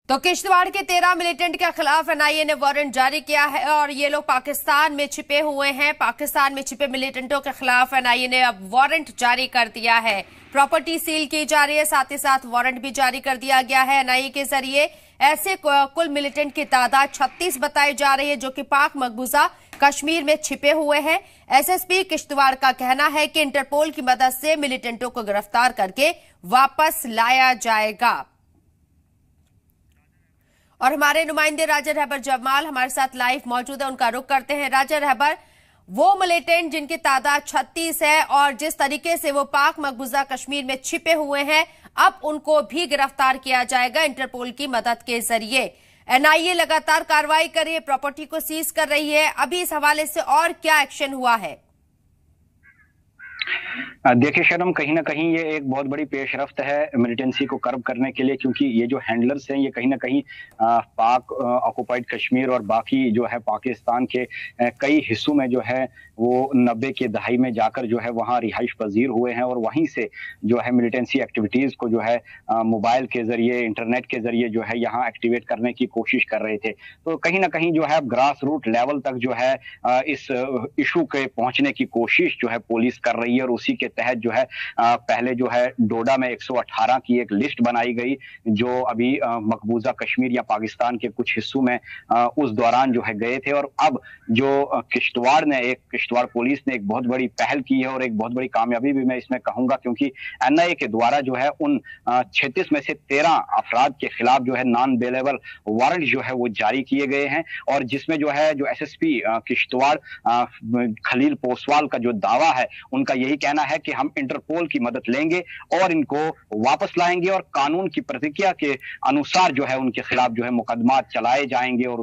तो किश्तवाड़ के 13 मिलिटेंट के खिलाफ एनआईए ने वारंट जारी किया है और ये लोग पाकिस्तान में छिपे हुए हैं। पाकिस्तान में छिपे मिलिटेंटों के खिलाफ एनआईए ने अब वारंट जारी कर दिया है। प्रॉपर्टी सील की जा रही है, साथ ही साथ वारंट भी जारी कर दिया गया है एनआईए के जरिए। ऐसे कुल मिलिटेंट की तादाद 36 बताई जा रही है जो कि पाक मकबूजा कश्मीर में छिपे हुए हैं। एसएसपी किश्तवाड़ का कहना है कि इंटरपोल की मदद से मिलिटेंटों को गिरफ्तार करके वापस लाया जाएगा। और हमारे नुमाइंदे राजा रहबर जमाल हमारे साथ लाइव मौजूद है, उनका रुख करते हैं। राजा रहबर, वो मिलिटेंट जिनकी तादाद 36 है और जिस तरीके से वो पाक मकबूजा कश्मीर में छिपे हुए हैं, अब उनको भी गिरफ्तार किया जाएगा इंटरपोल की मदद के जरिए। एनआईए लगातार कार्रवाई कर रही है, प्रॉपर्टी को सीज कर रही है। अभी इस हवाले से और क्या एक्शन हुआ है? देखिए शर्म, कहीं ना कहीं ये एक बहुत बड़ी पेशरफ्त है मिलिटेंसी को कर्ब करने के लिए, क्योंकि ये जो हैंडलर्स हैं ये कहीं ना कहीं पाक ऑक्युपाइड कश्मीर और बाकी जो है पाकिस्तान के कई हिस्सों में जो है वो 90 के दहाई में जाकर जो है वहाँ रिहाइश पजीर हुए हैं और वहीं से जो है मिलिटेंसी एक्टिविटीज को जो है मोबाइल के जरिए, इंटरनेट के जरिए जो है यहाँ एक्टिवेट करने की कोशिश कर रहे थे। तो कहीं ना कहीं जो है ग्रास रूट लेवल तक जो है इस इशू के पहुंचने की कोशिश जो है पुलिस कर रही है और उसी के तहत जो है पहले जो है डोडा में 118 की एक लिस्ट बनाई गई जो अभी मकबूजा कश्मीर या पाकिस्तान के कुछ हिस्सों में उस दौरान जो है गए थे। और अब जो किश्तवाड़ पुलिस ने एक बहुत बड़ी पहल की है और एक बहुत बड़ी कामयाबी भी मैं इसमें कहूंगा, क्योंकि एनआईए के द्वारा जो है उन 36 में से 13 अफराद के खिलाफ जो है नॉन बेलेबल वारंट जो है वो जारी किए गए हैं। और जिसमें जो है जो एसएसपी किश्तवाड़ खलील पोसवाल का जो दावा है, उनका यही कहना है कि हम इंटरपोल की मदद लेंगे और इनको वापस लाएंगे और कानून की प्रतिक्रिया के अनुसार जो है उनके खिलाफ जो है मुकदमा चलाए जाएंगे और